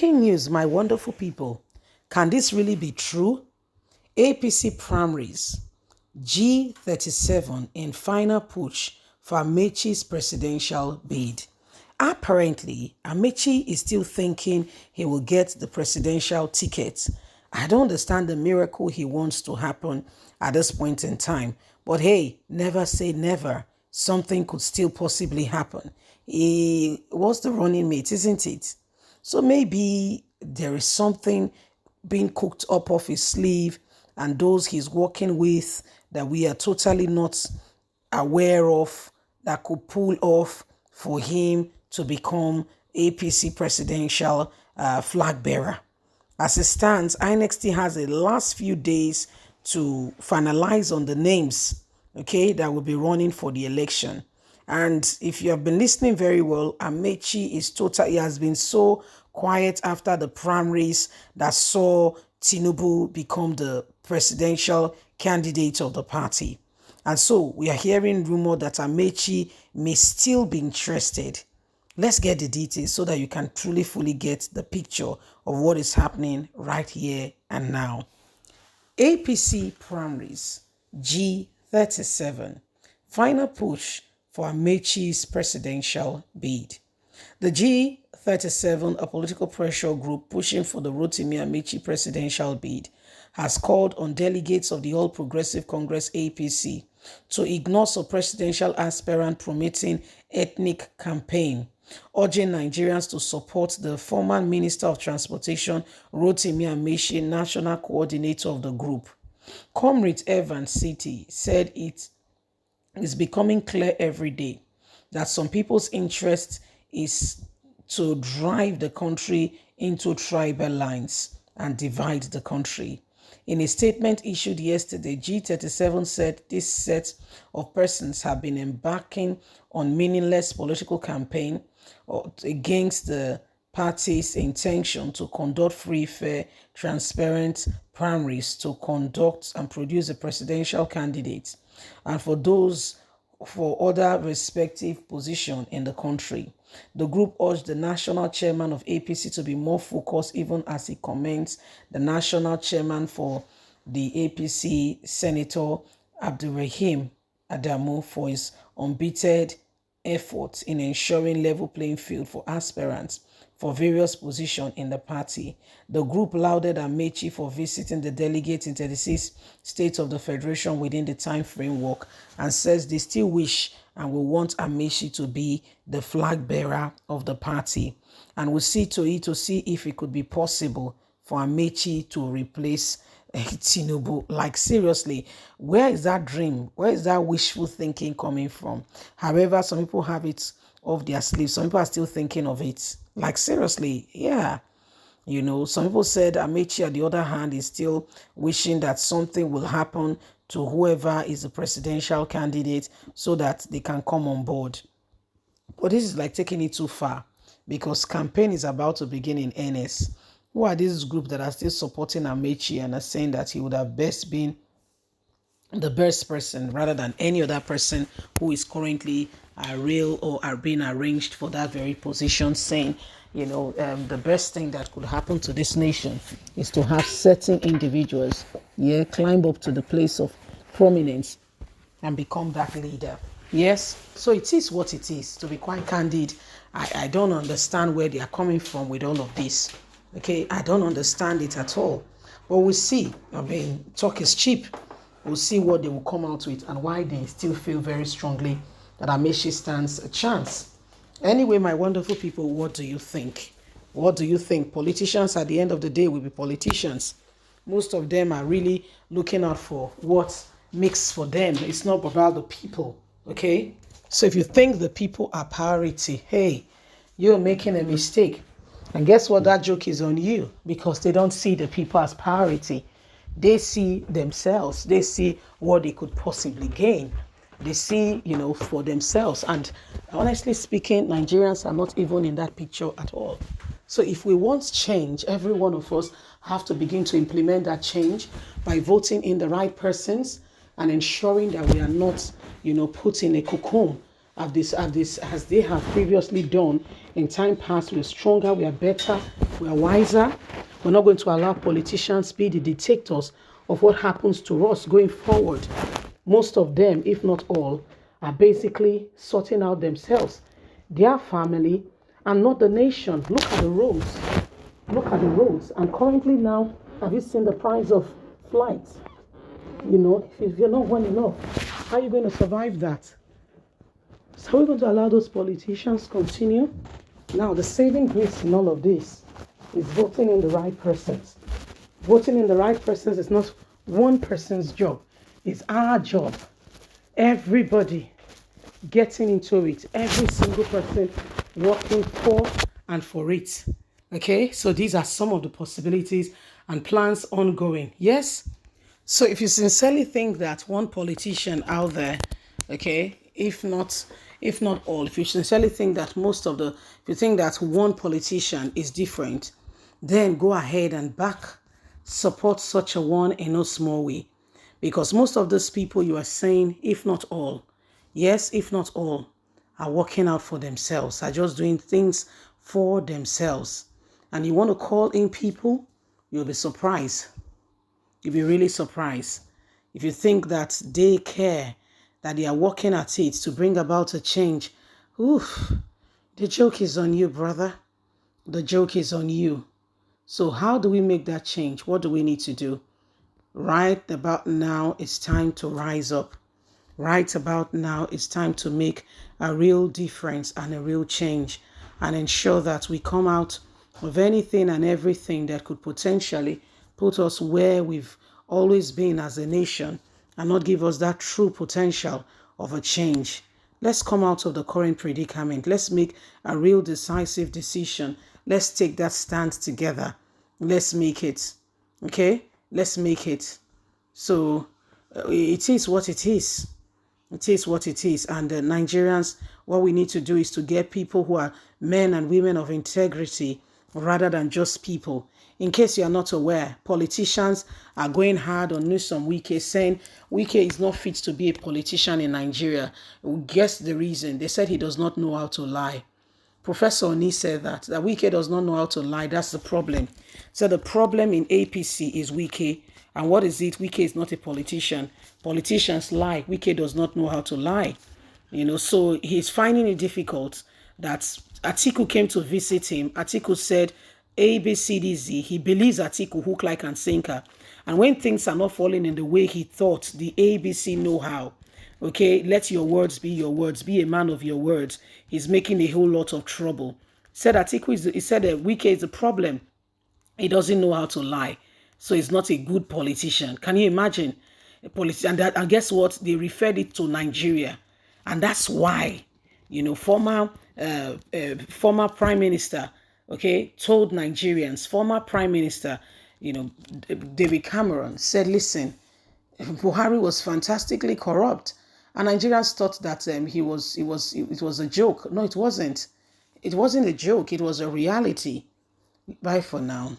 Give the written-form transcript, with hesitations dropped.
Breaking news, my wonderful people. Can this really be true? APC primaries, G37 in final push for Amechi's presidential bid. Apparently, Amechi is still thinking he will get the presidential ticket. I don't understand the miracle he wants to happen at this point in time. But hey, never say never. Something could still possibly happen. He was the running mate, isn't it? So maybe there is something being cooked up off his sleeve and those he's working with that we are totally not aware of that could pull off for him to become APC presidential flag bearer. As it stands, INEC still has the last few days to finalize on the names, okay, that will be running for the election. And if you have been listening very well, Amechi he has been so quiet after the primaries that saw Tinubu become the presidential candidate of the party. And so we are hearing rumor that Amechi may still be interested. Let's get the details so that you can truly fully get the picture of what is happening right here and now. APC primaries, G37, final push for Amechi's presidential bid. The G37, a political pressure group pushing for the Rotimi Amechi presidential bid, has called on delegates of the All Progressive Congress APC to ignore some presidential aspirant promoting ethnic campaign, urging Nigerians to support the former Minister of Transportation Rotimi Amechi, national coordinator of the group. Comrade Evan City said it is becoming clear every day that some people's interest is to drive the country into tribal lines and divide the country. In a statement issued yesterday, G37 said this set of persons have been embarking on meaningless political campaign against the party's intention to conduct free, fair, transparent primaries to conduct and produce a presidential candidate and for other respective positions in the country. The group urged the national chairman of APC to be more focused, even as he commends the national chairman for the APC, Senator Abdulrahim Adamu, for his unbeaten efforts in ensuring level playing field for aspirants for various positions in the party. The group lauded Amechi for visiting the delegates in 36 states of the federation within the time framework and says they still wish and will want Amechi to be the flag bearer of the party. And we'll see to it to see if it could be possible for Amechi to replace Tinubu. Like seriously, where is that dream? Where is that wishful thinking coming from? However, some people have it off their sleeves. Some people are still thinking of it. Like seriously, yeah. You know, some people said Amechi, on the other hand, is still wishing that something will happen to whoever is the presidential candidate so that they can come on board. But this is like taking it too far because campaign is about to begin in earnest. Who are these groups that are still supporting Amechi and are saying that he would have best been the best person rather than any other person who is currently real or are being arranged for that very position, saying, you know, the best thing that could happen to this nation is to have certain individuals, climb up to the place of prominence and become that leader. Yes, so it is what it is. To be quite candid, I don't understand where they are coming from with all of this. Okay, I don't understand it at all. But we'll see. I mean, talk is cheap. We'll see what they will come out with and why they still feel very strongly that Amechi stands a chance. Anyway, my wonderful people, what do you think? What do you think? Politicians at the end of the day will be politicians. Most of them are really looking out for what makes for them. It's not about the people, okay? So if you think the people are priority, hey, you're making a mistake. And guess what? That joke is on you because they don't see the people as priority. They see themselves. They see what they could possibly gain. They see, you know, for themselves. And honestly speaking, Nigerians are not even in that picture at all. So if we want change, every one of us have to begin to implement that change by voting in the right persons and ensuring that we are not, you know, put in a cocoon as they have previously done in time past. We're stronger, we are better, we are wiser. We're not going to allow politicians be the dictators of what happens to us going forward. Most of them, if not all, are basically sorting out themselves, their family, and not the nation. Look at the roads. Look at the roads. And currently now, have you seen the price of flights? If you're not well enough, how are you going to survive that? So we're going to allow those politicians continue. Now, the saving grace in all of this is voting in the right persons. Voting in the right persons is not one person's job. It's our job. Everybody getting into it. Every single person working for and for it. Okay, so these are some of the possibilities and plans ongoing. Yes? So if you sincerely think that one politician out there, okay, if not all, if you sincerely think that if you think that one politician is different, then go ahead and support such a one in no small way. Because most of those people you are saying, if not all, yes, if not all, are working out for themselves, are just doing things for themselves. And you want to call in people, you'll be surprised. You'll be really surprised. If you think that they care, that they are working at it to bring about a change, oof, the joke is on you, brother. The joke is on you. So how do we make that change? What do we need to do? Right about now, it's time to rise up. Right about now, it's time to make a real difference and a real change and ensure that we come out of anything and everything that could potentially put us where we've always been as a nation and not give us that true potential of a change. Let's come out of the current predicament. Let's make a real decisive decision. Let's take that stand together. Let's make it. Okay? Let's make it. So it is what it is. It is what it is. And Nigerians, what we need to do is to get people who are men and women of integrity rather than just people. In case you are not aware, politicians are going hard on Nyesom Wike, saying Wike is not fit to be a politician in Nigeria. Guess the reason. They said he does not know how to lie. Professor Oni said that Wike does not know how to lie. That's the problem. So the problem in APC is Wike. And what is it? Wike is not a politician. Politicians lie. Wike does not know how to lie. So he's finding it difficult that Atiku came to visit him. Atiku said, A, B, C, D, Z. He believes Atiku hook, like, and sinker. And when things are not falling in the way he thought, the ABC know-how, okay, let your words be your words. Be a man of your words. He's making a whole lot of trouble. Said Atiku he said that Wike is the problem. He doesn't know how to lie. So he's not a good politician. Can you imagine? A politician, and guess what? They referred it to Nigeria. And that's why, former Prime Minister, okay, told Nigerians, former Prime Minister, David Cameron said, listen, Buhari was fantastically corrupt. And Nigerians thought that it was a joke. No, it wasn't. It wasn't a joke. It was a reality. Bye for now.